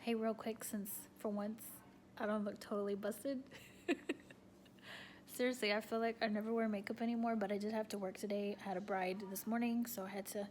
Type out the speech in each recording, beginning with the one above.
Hey, real quick, since for once I don't look totally busted. Seriously, I feel like I never wear makeup anymore, but I did have to work today. I had a bride this morning, so I had to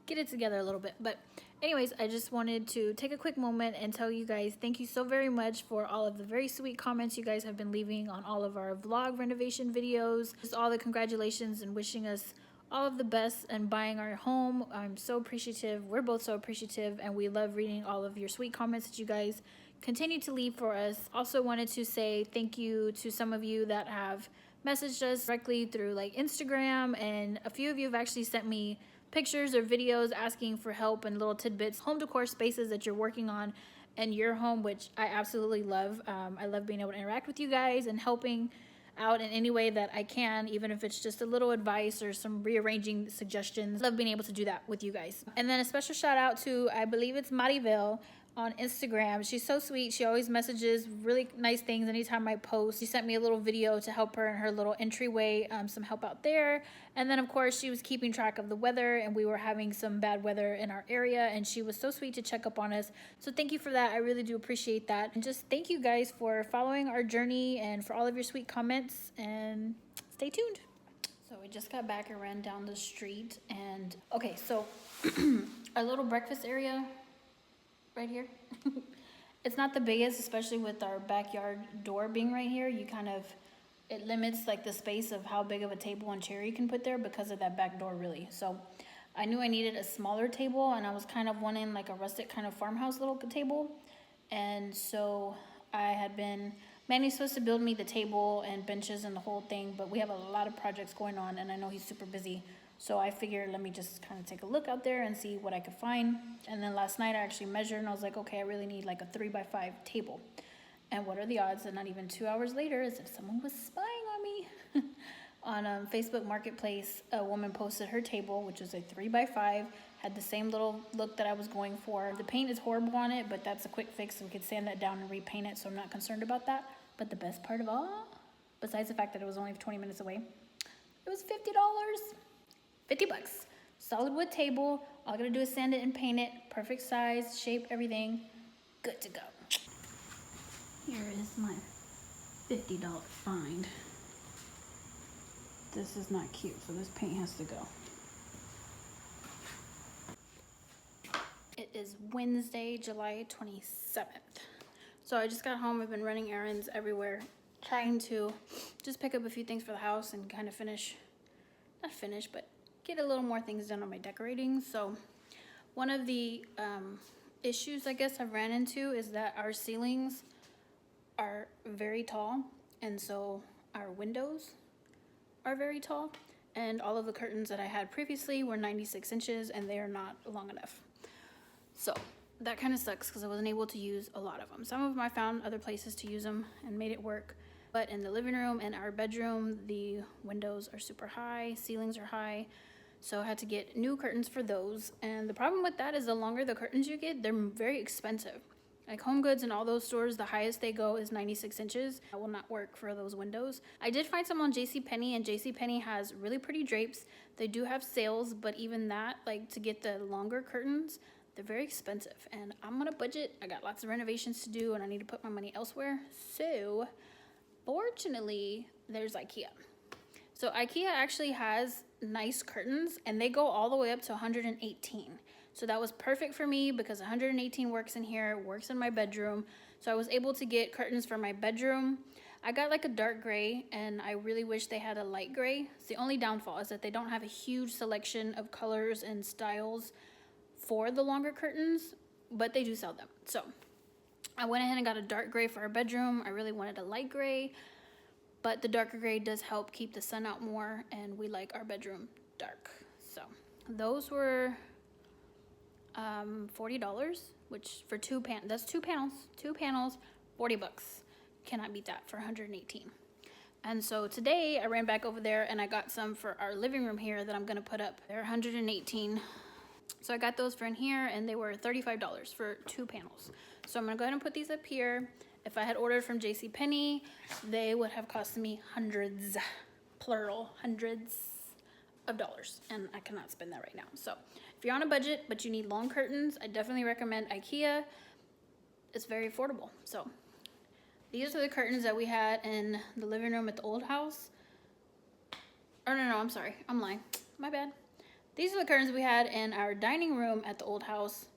get it together a little bit. But anyways, I just wanted to take a quick moment and tell you guys thank you so very much for all of the very sweet comments you guys have been leaving on all of our vlog renovation videos. Just all the congratulations and wishing us all of the best and buying our home. I'm so appreciative. We're both so appreciative, and we love reading all of your sweet comments that you guys continue to leave for us. Also wanted to say thank you to some of you that have messaged us directly through like Instagram, and a few of you have actually sent me pictures or videos asking for help and little tidbits, home decor spaces that you're working on in your home, which I absolutely love. I love being able to interact with you guys and helping out in any way that I can, even if it's just a little advice or some rearranging suggestions. Love being able to do that with you guys. And then a special shout out to, I believe it's Maribel on Instagram. She's so sweet. She always messages really nice things anytime I post. She sent me a little video to help her in her little entryway, some help out there. And then of course she was keeping track of the weather, and we were having some bad weather in our area, and she was so sweet to check up on us. So thank you for that. I really do appreciate that. And just thank you guys for following our journey and for all of your sweet comments, and stay tuned. So we just got back and ran down the street, and okay, so our little breakfast area right here. It's not the biggest, especially with our backyard door being right here. You kind of, it limits like the space of how big of a table and chair you can put there because of that back door, really. So I knew I needed a smaller table, and I was kind of wanting like a rustic kind of farmhouse little table. And so I had been, Manny's supposed to build me the table and benches and the whole thing, but we have a lot of projects going on, and I know he's super busy. So I figured, let me just kind of take a look out there and see what I could find. And then last night I actually measured, and I was like, okay, I really need like a 3x5 table. And what are the odds that not even 2 hours later, as if someone was spying on me, on Facebook Marketplace, a woman posted her table, which was a 3x5, had the same little look that I was going for. The paint is horrible on it, but that's a quick fix. We could sand that down and repaint it, so I'm not concerned about that. But the best part of all, besides the fact that it was only 20 minutes away, it was $50. 50 bucks. Solid wood table. All I gotta do is sand it and paint it. Perfect size, shape, everything. Good to go. Here is my $50 find. This is not cute, so this paint has to go. It is Wednesday, July 27th. So I just got home. I've been running errands everywhere, trying to just pick up a few things for the house and kind of finish, not finish, but get a little more things done on my decorating. So one of the issues I guess I've ran into is that our ceilings are very tall, and so our windows are very tall, and all of the curtains that I had previously were 96 inches, and they are not long enough. So that kind of sucks because I wasn't able to use a lot of them. Some of them I found other places to use them and made it work, but in the living room and our bedroom, the windows are super high, ceilings are high. So I had to get new curtains for those. And the problem with that is the longer the curtains you get, they're very expensive. Like Home Goods and all those stores, the highest they go is 96 inches. That will not work for those windows. I did find some on JCPenney, and JCPenney has really pretty drapes. They do have sales, but even that, like to get the longer curtains, they're very expensive. And I'm on a budget. I got lots of renovations to do, and I need to put my money elsewhere. So fortunately, there's IKEA. So IKEA actually has nice curtains, and they go all the way up to 118. So that was perfect for me because 118 works in here, works in my bedroom. So I was able to get curtains for my bedroom. I got like a dark gray, and I really wish they had a light gray. It's the only downfall is that they don't have a huge selection of colors and styles for the longer curtains, but they do sell them. So I went ahead and got a dark gray for our bedroom. I really wanted a light gray, but the darker gray does help keep the sun out more, and we like our bedroom dark. So those were $40, which for that's two panels, 40 bucks. Cannot beat that for 118. And so today I ran back over there and I got some for our living room here that I'm gonna put up. They're 118. So I got those for in here, and they were $35 for 2 panels. So I'm gonna go ahead and put these up here. If I had ordered from JCPenney, they would have cost me hundreds, plural, hundreds of dollars, and I cannot spend that right now. So if you're on a budget but you need long curtains, I definitely recommend IKEA. it's very affordable. So these are the curtains that we had in the living room at the old house. Oh, no, I'm sorry. I'm lying. My bad. These are the curtains we had in our dining room at the old house.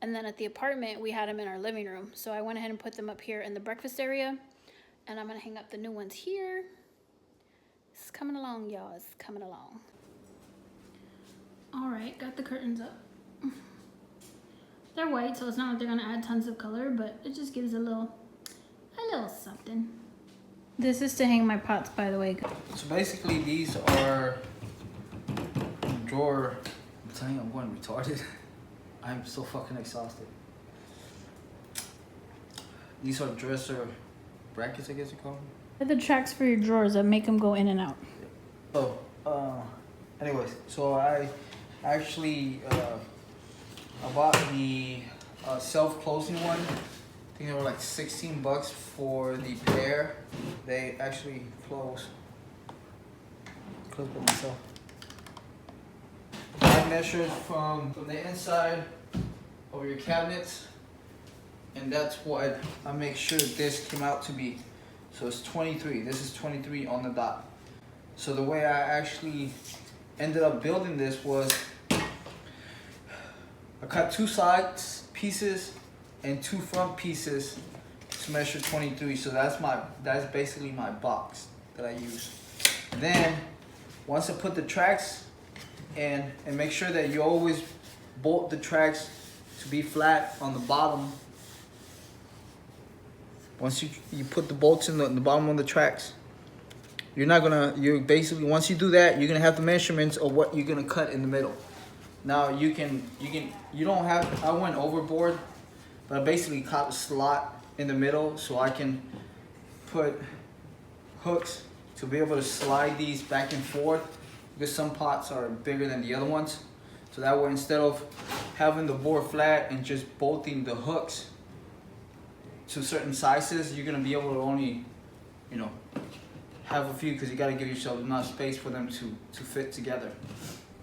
And then at the apartment, we had them in our living room. So I went ahead and put them up here in the breakfast area. And I'm going to hang up the new ones here. It's coming along, y'all. It's coming along. All right, got the curtains up. They're white, so it's not like they're going to add tons of color, but it just gives a little something. This is to hang my pots, by the way. So basically, these are drawer. I'm telling you, I'm going retarded. I'm so fucking exhausted. These are dresser brackets, I guess you call them. They're the tracks for your drawers that make them go in and out. So, anyways, so I actually I bought the self-closing one. I think they were like $16 for the pair. They actually close by myself. I measured from the inside of your cabinets, and that's what I make sure this came out to be. So it's 23. This is 23 on the dot. So the way I actually ended up building this was I cut 2 sides pieces and 2 front pieces to measure 23. So that's basically my box that I use. And then once I put the tracks in, and make sure that you always bolt the tracks to be flat on the bottom. Once you put the bolts in the bottom of the tracks, you're basically, once you do that, you're gonna have the measurements of what you're gonna cut in the middle. Now you don't have, I went overboard, but I basically cut a slot in the middle so I can put hooks to be able to slide these back and forth, because some pots are bigger than the other ones. So that way, instead of having the board flat and just bolting the hooks to certain sizes, you're gonna be able to only, have a few, because you gotta give yourself enough space for them to fit together.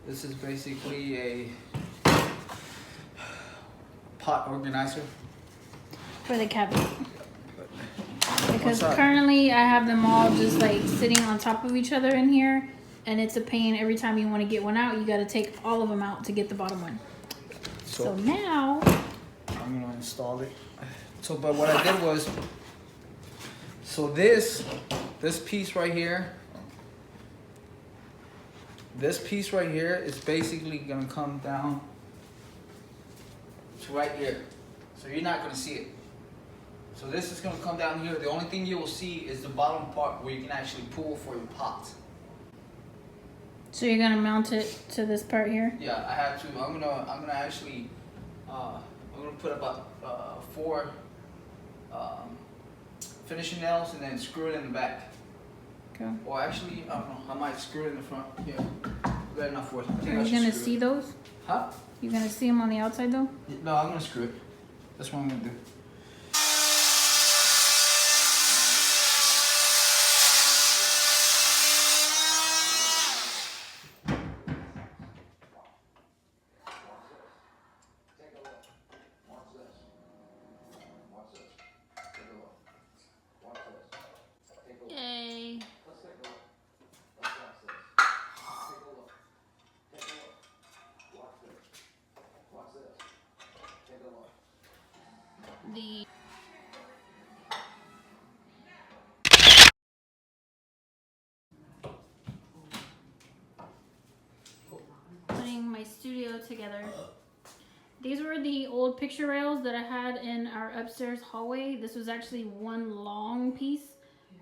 This is basically a pot organizer For the cabinet. Because currently I have them all just like sitting on top of each other in here, and it's a pain every time you want to get one out. You got to take all of them out to get the bottom one. So now I'm gonna install it. So, but what I did was, so this piece right here, is basically gonna come down to right here. So you're not gonna see it. So this is gonna come down here. The only thing you will see is the bottom part where you can actually pull for your pots. So you're gonna mount it to this part here? Yeah, I have to. I'm gonna actually I'm gonna put about 4 finishing nails and then screw it in the back. Okay. Or actually, I don't know. I might screw it in the front. Yeah, good enough for it. Are you gonna see those? Huh? You gonna see them on the outside though? No, I'm gonna screw it. That's what I'm gonna do. Yay. The putting my studio together. These were the old picture rails that I had in our upstairs hallway. This was actually one long piece,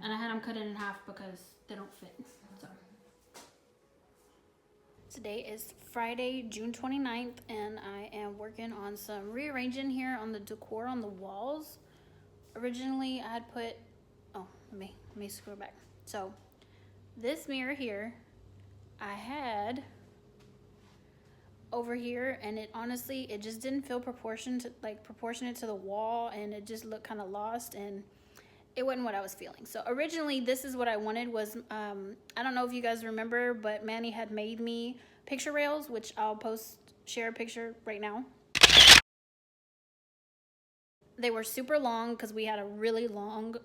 and I had them cut it in half because they don't fit. So today is Friday, June 29th, and I am working on some rearranging here on the decor on the walls. Originally, I had put, let me scroll back. So this mirror here, I had over here, and it honestly, it just didn't feel proportionate to the wall, and it just looked kind of lost, and it wasn't what I was feeling. So originally, this is what I wanted was, I don't know if you guys remember, but Manny had made me picture rails, which I'll share a picture right now. They were super long because we had a really long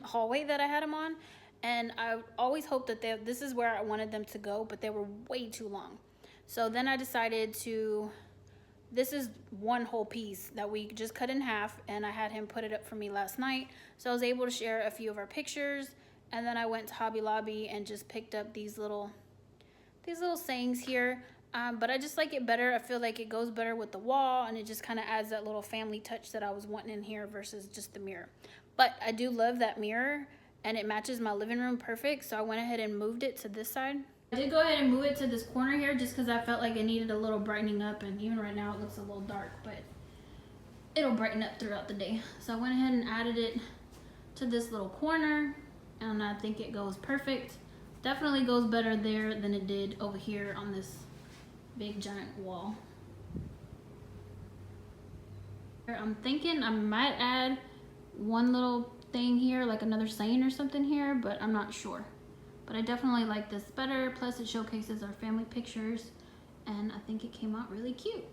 hallway that I had them on. And I always hoped that this is where I wanted them to go, but they were way too long. So then I decided to, this is one whole piece that we just cut in half, and I had him put it up for me last night. So I was able to share a few of our pictures. And then I went to Hobby Lobby and just picked up these little sayings here. But I just like it better. I feel like it goes better with the wall, and it just kind of adds that little family touch that I was wanting in here versus just the mirror. But I do love that mirror, and it matches my living room perfect, so I went ahead and moved it to this side. I did go ahead and move it to this corner here just because I felt like it needed a little brightening up, and even right now it looks a little dark, but it'll brighten up throughout the day. So I went ahead and added it to this little corner, and I think it goes perfect. Definitely goes better there than it did over here on this big giant wall. I'm thinking I might add one little thing here, like another saying or something here, but I'm not sure. But I definitely like this better, plus it showcases our family pictures, and I think it came out really cute.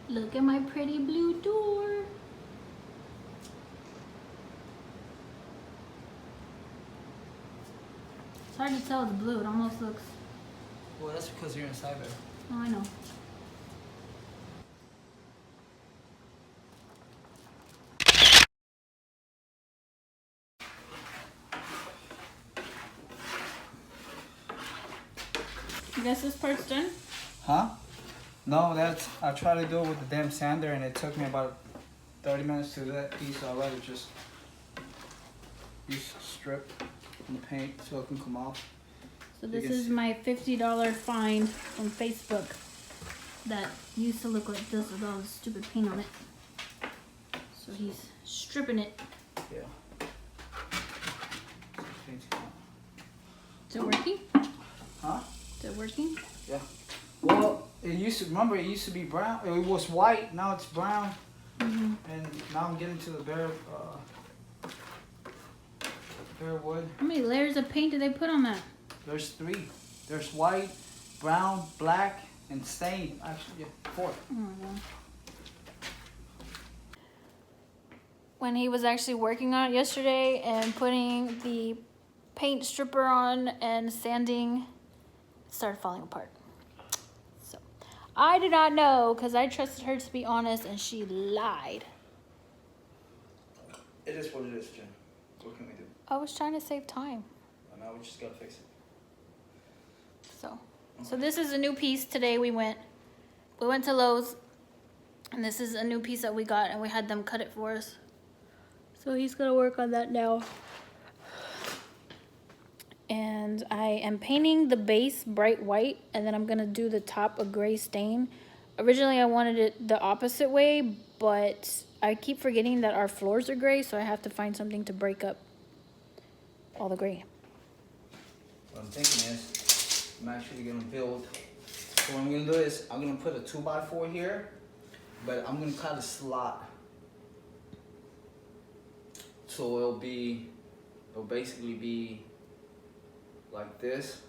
Look at my pretty blue door. It's hard to tell it's blue. It almost looks... Well, that's because you're inside there. Oh, I know. You guess this part's done? Huh? No, I tried to do it with the damn sander, and it took me about 30 minutes to do that piece. So I'd rather just use strip and the paint so it can come off. So this is my $50 find from Facebook that used to look like this with all the stupid paint on it. So he's stripping it. Yeah. Is it working? Huh? Is it working? Yeah. Well, it used to be brown. It was white. Now it's brown. Mm-hmm. And now I'm getting to the bare wood. How many layers of paint did they put on that? There's 3. There's white, brown, black, and stain. Actually, yeah, 4. Oh my God. When he was actually working on it yesterday and putting the paint stripper on and sanding, it started falling apart. So I did not know because I trusted her to be honest, and she lied. It is what it is, Jen. What can we do? I was trying to save time. Well, now we just gotta fix it. So this is a new piece. Today we went to Lowe's, and this is a new piece that we got, and we had them cut it for us. So he's gonna work on that now. And I am painting the base bright white, and then I'm gonna do the top a gray stain. Originally I wanted it the opposite way, but I keep forgetting that our floors are gray, so I have to find something to break up all the gray. What I'm thinking is, I'm actually gonna build. So what I'm gonna do is, I'm gonna put a 2x4 here, but I'm gonna cut a slot. So it'll basically be like this.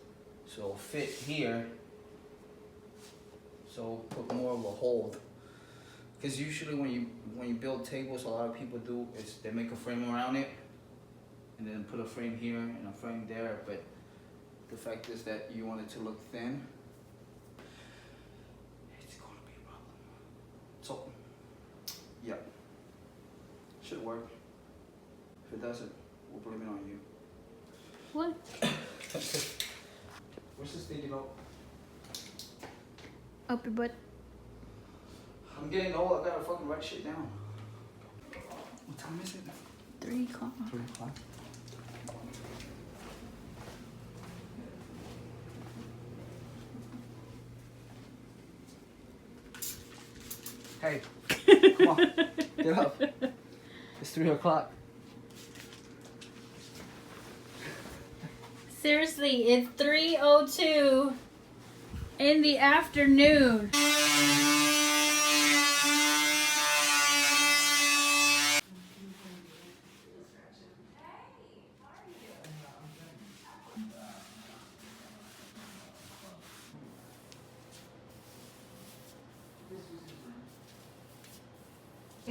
So it'll fit here. So put more of a hold. Because usually when you build tables, a lot of people do is they make a frame around it, and then put a frame here and a frame there. But the fact is that you want it to look thin. It's gonna be a problem. So, yeah, should work. If it doesn't, we'll blame it on you. What? Where's this thing, Up your butt. I'm getting old. I gotta fucking write shit down. What time is it? 3 o'clock. 3 o'clock. Hey, come on, get up. It's 3 o'clock. Seriously, it's 3:02 in the afternoon.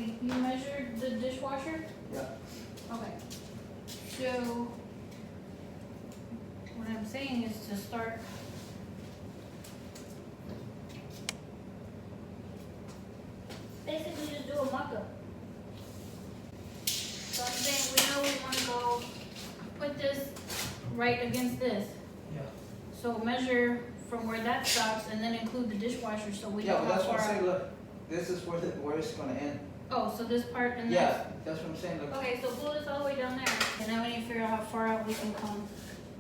Okay, you measured the dishwasher? Yeah. Okay. So, what I'm saying is to start. Basically just do a mock-up. So I'm saying we know we want to go put this right against this. Yeah. So measure from where that stops and then include the dishwasher so we Yeah, know well, how that's what I'm far. saying. Look, this is where it's gonna end. Oh, so this part and Yeah, that's what I'm saying. Look. Okay, so pull this all the way down there. And now we need to figure out how far out we can come.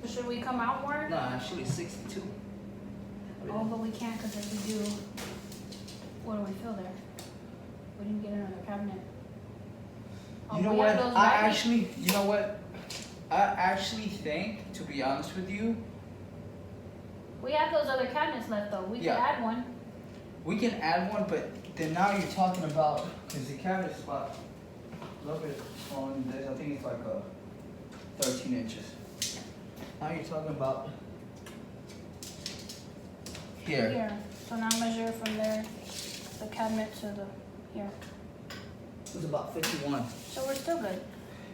Should we come out more? No, actually 62. Oh, but we can't because if we do, what do we fill there? We didn't get another cabinet. Oh, You know we what? have those I back- actually, you know what? I actually think, to be honest with you, We have those other cabinets left though. We can Yeah. add one. we can add one, but then now you're talking about, because the cabinet is about a little bit smaller than this. I think it's like 13 inches. Now you're talking about here. Here. So now measure from there, the cabinet to the here. It's about 51. So we're still good.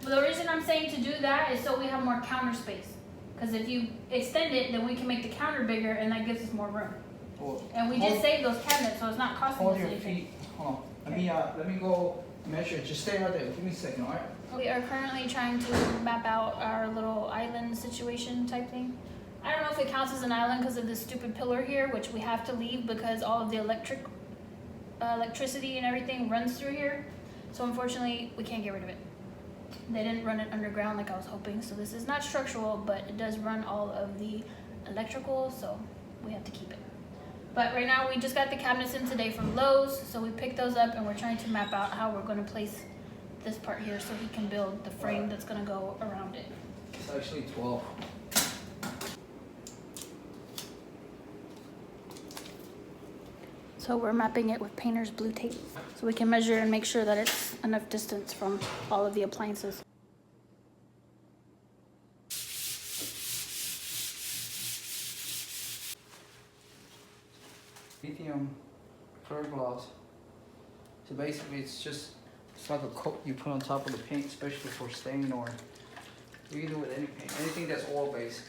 But the reason I'm saying to do that is so we have more counter space. Because if you extend it, then we can make the counter bigger and that gives us more room. Well, And we just saved those cabinets, so it's not costing hold us your anything. feet. Hold on. Let me go measure it. Just stay right there. Give me a second, all right? We are currently trying to map out our little island situation type thing. I don't know if it counts as an island because of this stupid pillar here, which we have to leave because all of the electricity and everything runs through here. So unfortunately, we can't get rid of it. They didn't run it underground like I was hoping, so this is not structural, but it does run all of the electrical, so we have to keep it. But right now, we just got the cabinets in today from Lowe's, so we picked those up and we're trying to map out how we're going to place this part here so he can build the frame that's going to go around it. It's actually 12. So we're mapping it with painter's blue tape so we can measure and make sure that it's enough distance from all of the appliances. Lithium clear gloss. So basically it's like a coat you put on top of the paint, especially for stain, or you can do it with any paint, anything that's oil based.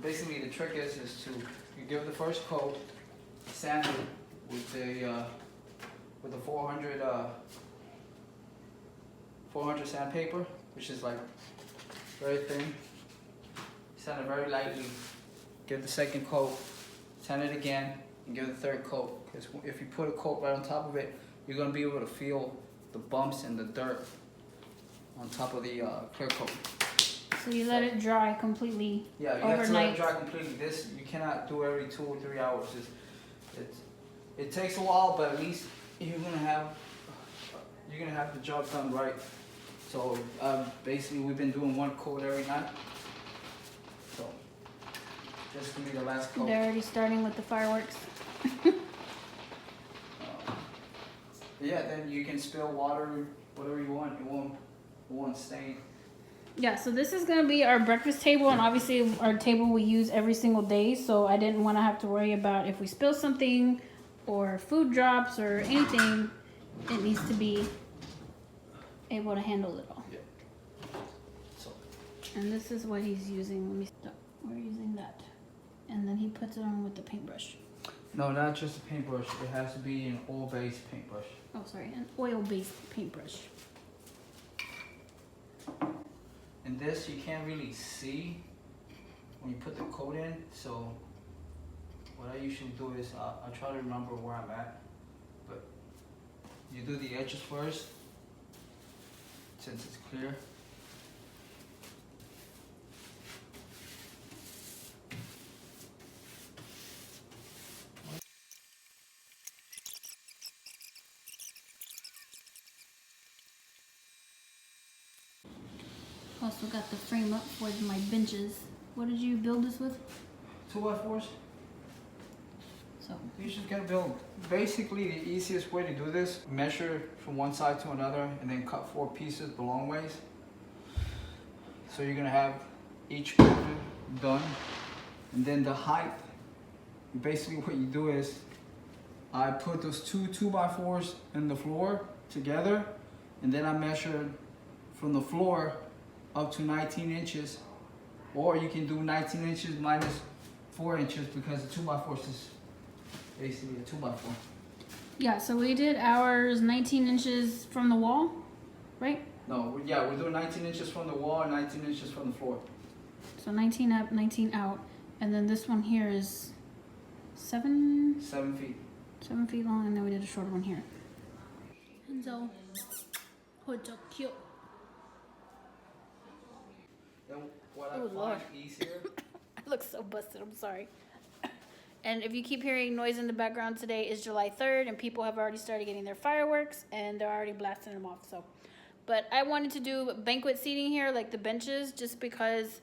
Basically the trick is to you give it the first coat, sand it with the 400 sandpaper, which is like very thin. Sand it very lightly. Give the second coat, sand it again, and give the third coat. Because if you put a coat right on top of it, you're gonna be able to feel the bumps and the dirt on top of the clear coat. So you let it dry completely. Yeah, you have to let it overnight. dry completely. This you cannot do every 2 or 3 hours. It takes a while, but at least you're gonna have the job done right. So basically, we've been doing one coat every night. So this can be the last coat. They're already starting with the fireworks. Yeah, then you can spill water, whatever you want. It won't stain. Yeah, so this is going to be our breakfast table, and obviously our table we use every single day, so I didn't want to have to worry about if we spill something or food drops or anything. It needs to be able to handle it all. Yeah. So And this is what he's using. Let me stop. We're using that. And then he puts it on with the paintbrush. no, not just a paintbrush. It has to be an oil-based paintbrush. Oh, sorry, an oil-based paintbrush. And this you can't really see when you put the coat in. So what I usually do is I try to remember where I'm at. But you do the edges first, since it's clear. Also got the frame up for my benches. What did you build this with? 2x4s. So You just gotta build. Basically, the easiest way to do this: measure from one side to another, and then cut 4 pieces the long ways. So you're gonna have each corner done, and then the height. Basically, what you do is I put those two 2x4s in the floor together, and then I measured from the floor up to 19 inches, or you can do 19 inches minus 4 inches because the 2x4 is basically a 2x4. Yeah, so we did ours 19 inches from the wall, right? No, yeah, we're doing 19 inches from the wall and 19 inches from the floor. So 19 up, 19 out, and then this one here is 7 feet. 7 feet long, and then we did a shorter one here. And so, cute. Then what I Oh, find Lord. easier. I look so busted, I'm sorry. And if you keep hearing noise in the background, today is July 3rd, and people have already started getting their fireworks, and they're already blasting them off, so. But I wanted to do banquet seating here, like the benches, just because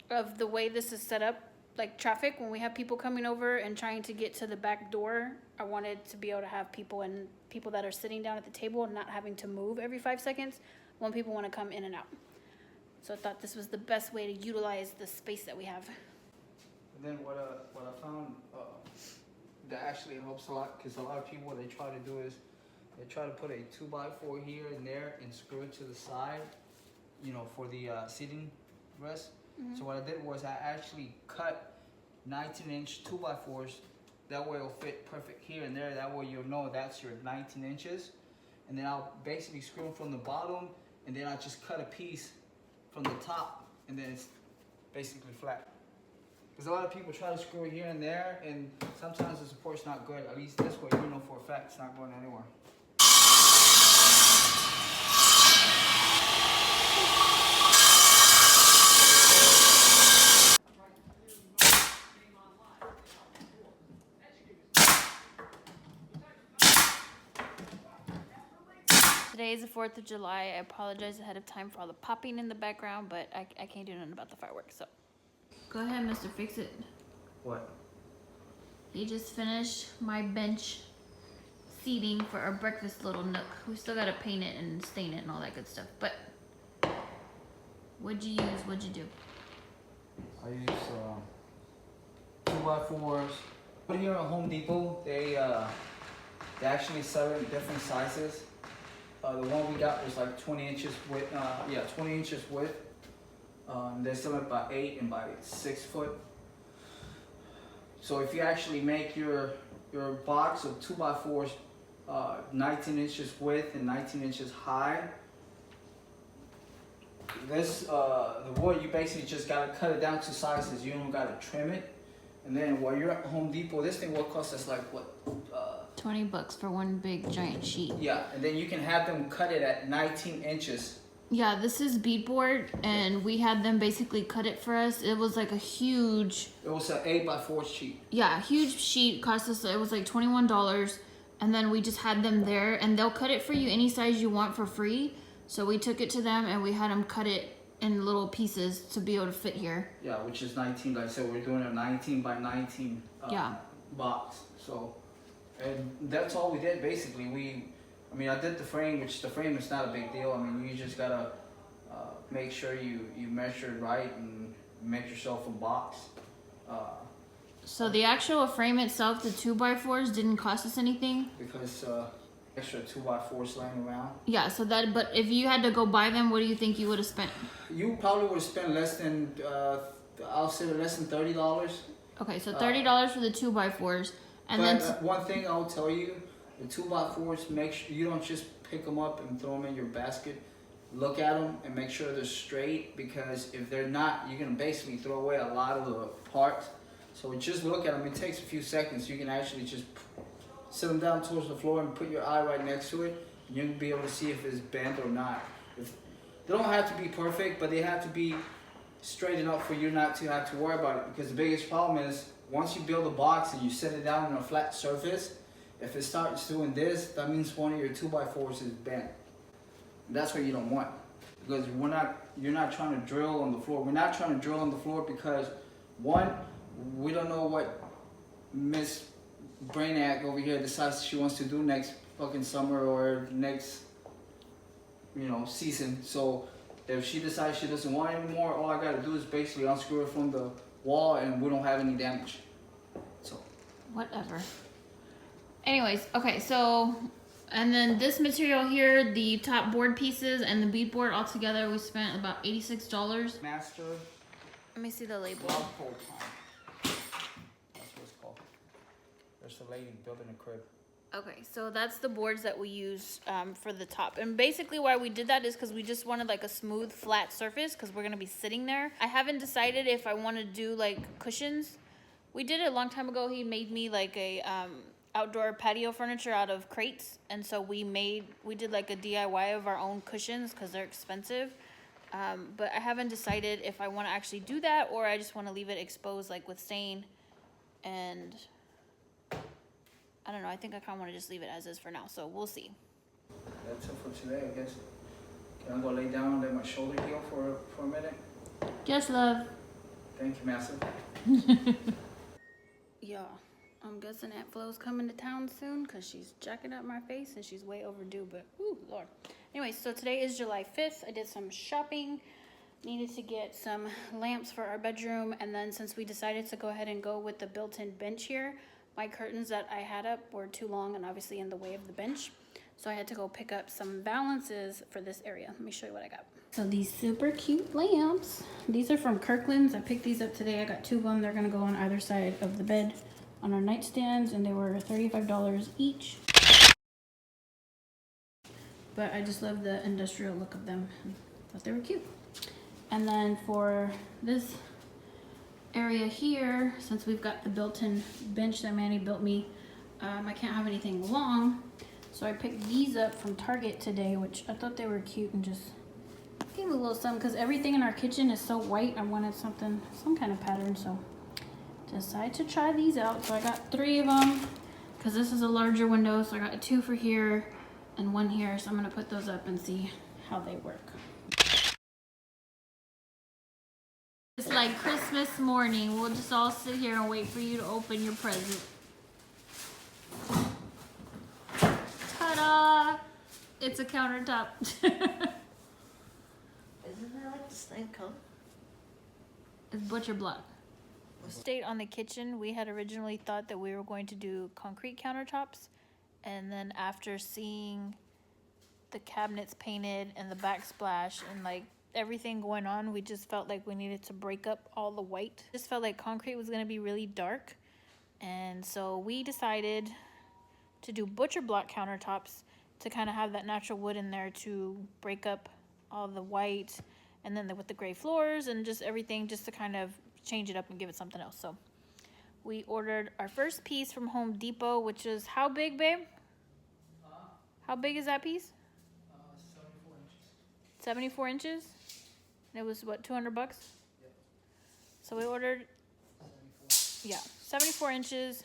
of the way this is set up, like traffic. When we have people coming over and trying to get to the back door, I wanted to be able to have people that are sitting down at the table and not having to move every 5 seconds when people want to come in and out. So I thought this was the best way to utilize the space that we have. And then what I found that actually helps a lot, because a lot of people, what they try to do is they try to put a 2x4 here and there and screw it to the side, you know, for the seating rest. Mm-hmm. So what I did was I actually cut 19-inch 2x4s. That way it'll fit perfect here and there. That way you'll know that's your 19 inches. And then I'll basically screw them from the bottom, and then I'll just cut a piece from the top, and then it's basically flat. Because a lot of people try to screw it here and there, and sometimes the support's not good. At least this way, you know for a fact it's not going anywhere. Today is the 4th of July. I apologize ahead of time for all the popping in the background, but I can't do nothing about the fireworks, so. Go ahead, Mr. Fix It. What? He just finished my bench seating for our breakfast little nook. We still gotta paint it and stain it and all that good stuff, but what'd you use? What'd you do? I use 2x4s. But here at Home Depot, they actually sell it in different sizes. The one we got was like 20 inches width. 20 inches width. They sell it by 8 and by 6 foot. So if you actually make your box of 2x4s 19 inches width and 19 inches high, this the wood, you basically just gotta cut it down to sizes. You don't gotta trim it. And then while you're at Home Depot, this thing will cost us like what? $20 for one big giant sheet. Yeah, and then you can have them cut it at 19 inches. Yeah, this is beadboard, and we had them basically cut it for us. It was like a huge. It was an 8x4 sheet. Yeah, a huge sheet. Cost us, it was like $21, and then we just had them there, and they'll cut it for you any size you want for free. So we took it to them, and we had them cut it in little pieces to be able to fit here. Yeah, which is 19. Like I said, we're doing a 19 by 19 box. So, and that's all we did basically. I did the frame, which the frame is not a big deal. I mean, you just gotta make sure you measure it right and make yourself a box. So the actual frame itself, the 2x4s, didn't cost us anything. Because extra 2x4s laying around. Yeah, so that, but if you had to go buy them, what do you think you would have spent? You probably would have spent less than, I'll say less than $30. Okay, so $30 for the 2x4s. And but then one thing I'll tell you, the 2x4s, make sure you don't just pick them up and throw them in your basket. Look at them and make sure they're straight, because if they're not, you're gonna basically throw away a lot of the parts. So just look at them. It takes a few seconds. You can actually just sit them down towards the floor and put your eye right next to it, and you'll be able to see if it's bent or not. They don't have to be perfect, but they have to be straight enough for you not to have to worry about it. Because the biggest problem is, once you build a box and you set it down on a flat surface, if it starts doing this, that means one of your 2x4s is bent. And that's what you don't want. Because you're not trying to drill on the floor. We're not trying to drill on the floor because, one, we don't know what Miss Brainiac over here decides she wants to do next fucking summer or next, season. So if she decides she doesn't want it anymore, all I gotta do is basically unscrew it from the wall, and we don't have any damage. So whatever. Anyways, okay, so, and then this material here, the top board pieces and the beadboard all together, we spent about $86. Master Let me see the label. log pole pine. That's what it's called. There's a lady building a crib. Okay, so that's the boards that we use for the top. And basically why we did that is because we just wanted like a smooth, flat surface because we're going to be sitting there. I haven't decided if I want to do like cushions. We did it a long time ago. He made me like a outdoor patio furniture out of crates. And so we did like a DIY of our own cushions because they're expensive. But I haven't decided if I want to actually do that or I just want to leave it exposed like with stain. And I don't know, I think I kind of want to just leave it as is for now, so we'll see. That's it for today, I guess. Can I go lay down and let my shoulder heal for a minute? Yes, love. Thank you, Master. Yeah, I'm guessing Aunt Flo's coming to town soon because she's jacking up my face and she's way overdue, but ooh, Lord. Anyway, so today is July 5th. I did some shopping. Needed to get some lamps for our bedroom, and then since we decided to go ahead and go with the built-in bench here, my curtains that I had up were too long and obviously in the way of the bench. So I had to go pick up some balances for this area. Let me show you what I got. So these super cute lamps. These are from Kirkland's. I picked these up today. I got two of them. They're gonna go on either side of the bed on our nightstands, and they were $35 each. But I just love the industrial look of them. I thought they were cute. And then for this area here, since we've got the built-in bench that Manny built me, I can't have anything long, so I picked these up from Target today, which I thought they were cute and just gave a little something because everything in our kitchen is so white. I wanted something, some kind of pattern, so decided to try these out. So I got 3 of them because this is a larger window, so I got 2 for here and 1 here, so I'm gonna put those up and see how they work. It's like Christmas morning. We'll just all sit here and wait for you to open your present. Ta-da! It's a countertop. Isn't that like the same color? It's butcher block. Stayed on the kitchen. We had originally thought that we were going to do concrete countertops, and then after seeing the cabinets painted and the backsplash and like everything going on, we just felt like we needed to break up all the white. Just felt like concrete was going to be really dark, and so we decided to do butcher block countertops to kind of have that natural wood in there to break up all the white, and then with the gray floors and just everything, just to kind of change it up and give it something else. So we ordered our first piece from Home Depot, which is how big, babe? How big is that piece? 74 inches. 74 inches? And it was what, 200 bucks? Yep. So we ordered, 74. yeah, 74 inches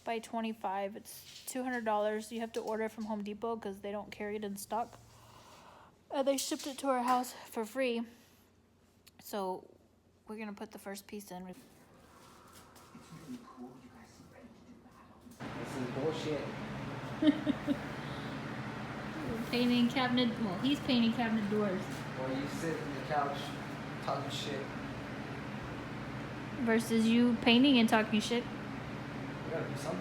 by 25. It's $200. You have to order it from Home Depot because they don't carry it in stock. They shipped it to our house for free. So we're gonna put the first piece in. This is bullshit. Painting cabinet, well, he's painting cabinet doors. Or you sit on the couch talking shit. Versus you painting and talking shit. We gotta do something.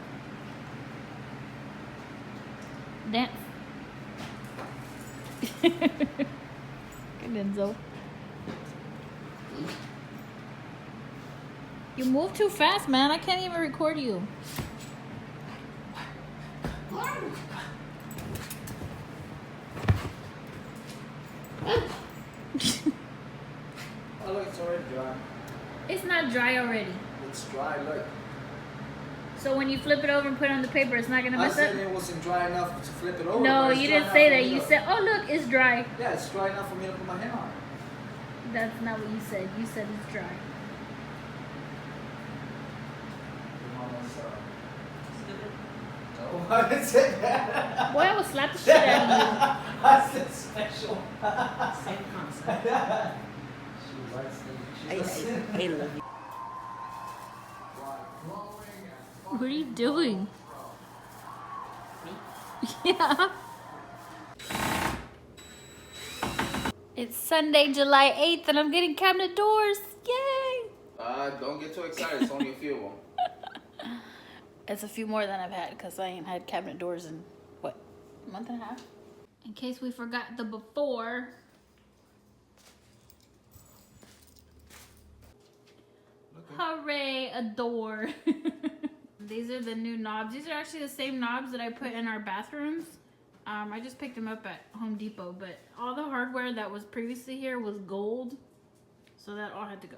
Dance. Good, Enzo. You move too fast, man. I can't even record you. Oh look, it's already dry. It's not dry already. It's dry, look. So when you flip it over and put it on the paper, it's not gonna I mess said up? it wasn't dry enough to flip it over. No, but it's you dry didn't enough say for that. me You to- said, oh look, it's dry. Yeah, it's dry enough for me to put my hand on. That's not what you said. You said it's dry. No, I didn't say that. Boy, I will slap the shit out of I said special. Same concept. She likes them. I love you. you. What are you doing? Yeah. It's Sunday, July 8th, and I'm getting cabinet doors. Yay! Don't get too excited. It's only a few of them. It's a few more than I've had because I ain't had cabinet doors in, what, a month and a half? In case we forgot the before. Hooray, a door. These are the new knobs. These are actually the same knobs that I put in our bathrooms. I just picked them up at Home Depot, but all the hardware that was previously here was gold. So that all had to go.